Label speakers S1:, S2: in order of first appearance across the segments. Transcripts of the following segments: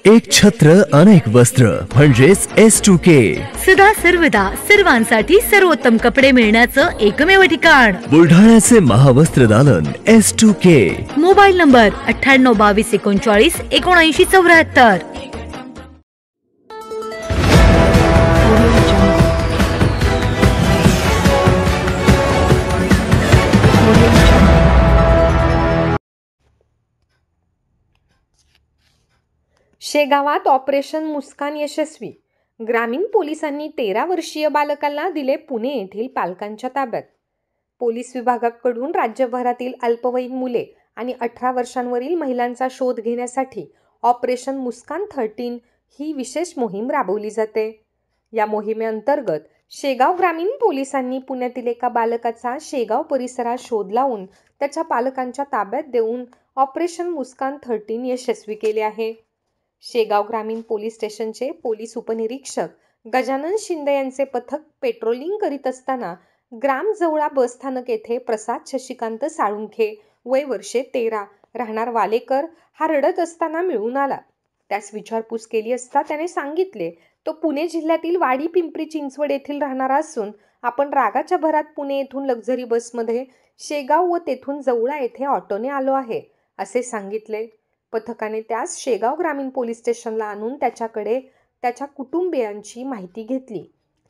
S1: एक छत्र अनेक वस्त्र म्हणजेच S2K।
S2: सदा सर्वदा सर्वांसाठी सर्वोत्तम कपडे मिळण्याचं एकमेव ठिकाण
S1: बुलढाण्याचे महावस्त्र दालन S2K।
S2: Mobile number 9822397974।
S3: शेगावात ऑपरेशन मुस्कान यशस्वी। ग्रामीण पोलिसांनी 13 वर्षीय बालकाला दिले पुणे येथील पालकांच्या ताब्यात। पोलीस विभागाकडून राज्यभरातील अल्पवयीन मुले आणि 18 वर्षांवरील महिलांचा शोध घेण्यासाठी ऑपरेशन मुस्कान 13 ही विशेष मोहीम राबवली जाते। या मोहिमेअंतर्गत शेगाव ग्रामीण पोलिसांनी पुण्यातील एका बालकाचा शेगाव परिसरात शोध लावून त्याच्या पालकांच्या ताब्यात देऊन ऑपरेशन मुस्कान 13 यशस्वी केले आहे। शेगाव ग्रामीण पोलीस स्टेशनचे पोलीस उपनिरीक्षक गजानन शिंदे यांचे पथक पेट्रोलिंग करीत असताना ग्राम जवळा बस स्थानक येथे प्रसाद शशिकांत साळुंखे वय वर्षे 13 राहणार वालेकर हा रडत असताना मिळून आला। त्यास विचारपूस केली असता त्याने सांगितले तो पुणे जिल्ह्यातील वाडी पिंपरी चिंचवड येथील राहणारा असून आपण रागाच्या भरात पुणे येथून लक्झरी बसमध्ये शेगाव व तेथून जवळा येथे ऑटोने आलो आहे असे सांगितले। पथकाने त्यास शेगाव ग्रामीण पोलीस स्टेशनला आणून त्याच्याकडे त्याच्या कुटुंबियांची माहिती घेतली।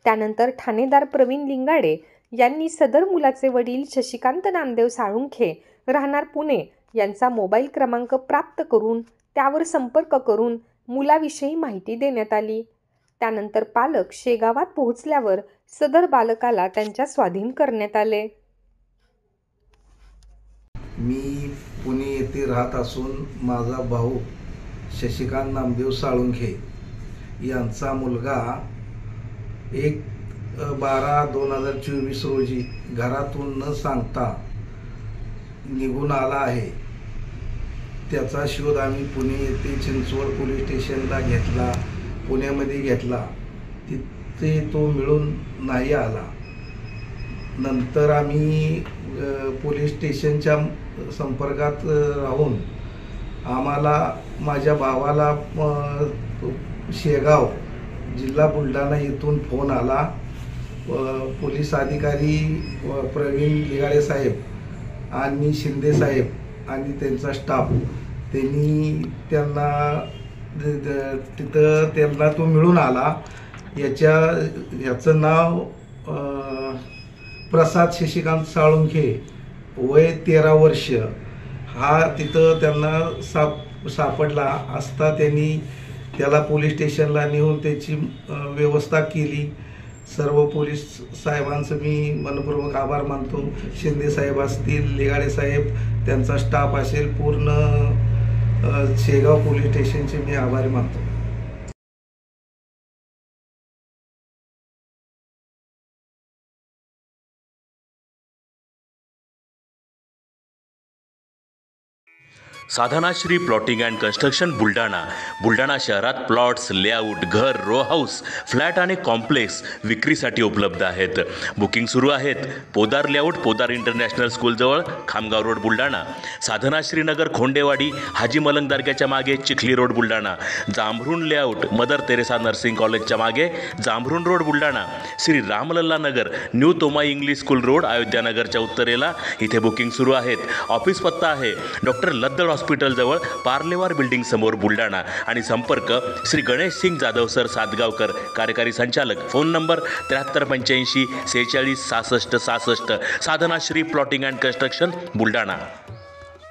S3: त्यानंतर ठाणेदार प्रवीण लिंगाडे यांनी सदर मुलाचे वडील शशिकांत नामदेव साळुंखे राहणार पुणे यांचा मोबाईल क्रमांक प्राप्त करून त्यावर संपर्क करून मुलाविषयी माहिती देण्यात आली। त्यानंतर पालक शेगावात पोहोचल्यावर सदर बालकाला त्यांच्या स्वाधीन करण्यात आले।
S4: मी पुणे येथे राहत असून माझा भाऊ शशिकांत नामदेव साळुंखे यांचा मुलगा 1/12/2024 रोजी घरातून न सांगता निघून आला आहे। त्याचा शोध आम्ही पुणे येथे चिंचवड पोलीस स्टेशनला घेतला, पुण्यामध्ये घेतला, तिथे तो मिळून नाही आला। नंतर आम्ही पोलीस स्टेशनच्या संपर्कात राहून आम्हाला माझ्या भावाला शेगाव जिल्हा बुलढाणा येथून फोन आला। पोलीस अधिकारी प्रवीण लिगाडे साहेब आणि शिंदे साहेब आणि त्यांचा स्टाफ त्यांना तो मिळून आला। याचं नाव प्रसाद शशिकांत साळुंखे वय 13 वर्ष हा तिथं त्यांना सापडला असता त्यांनी त्याला पोलीस स्टेशनला नेऊन त्याची व्यवस्था केली। सर्व पोलीस साहेबांचं मी मनपूर्वक आभार मानतो। शिंदे साहेब असतील, लिगाडे साहेब, त्यांचा स्टाफ असेल, पूर्ण शेगाव पोलीस स्टेशनचे मी आभारी मानतो।
S5: Sadhanashree plotting and construction Buldhana शहरात प्लॉट्स, लेआउट, घर, रो हाऊस, फ्लॅट आणि कॉम्प्लेक्स विक्रीसाठी उपलब्ध आहेत। बुकिंग सुरू आहेत। पोदार लेआउट, पोदार इंटरनॅशनल स्कूलजवळ, खामगाव रोड बुलढाणा। साधनाश्री नगर, खोंडेवाडी, हाजी मलंग दर्ग्याच्या मागे, Chikhli road Buldhana. Jambhrun layout, mother Teresa nursing कॉलेजच्या मागे, Jambhrun road Buldhana. Shri Ramlalla Nagar, new Tomai English school road, अयोध्यानगरच्या उत्तरेला, इथे बुकिंग सुरू आहेत। ऑफिस पत्ता आहे डॉक्टर लद्दड हॉस्पिटल जवळ, पार्लेवार बिल्डिंग समोर बुलढाणा। आणि संपर्क श्री गणेश सिंग जाधव सर सातगावकर, कार्यकारी संचालक। Phone number 7385 46 66 66। Sadhanashri plotting and construction Buldhana.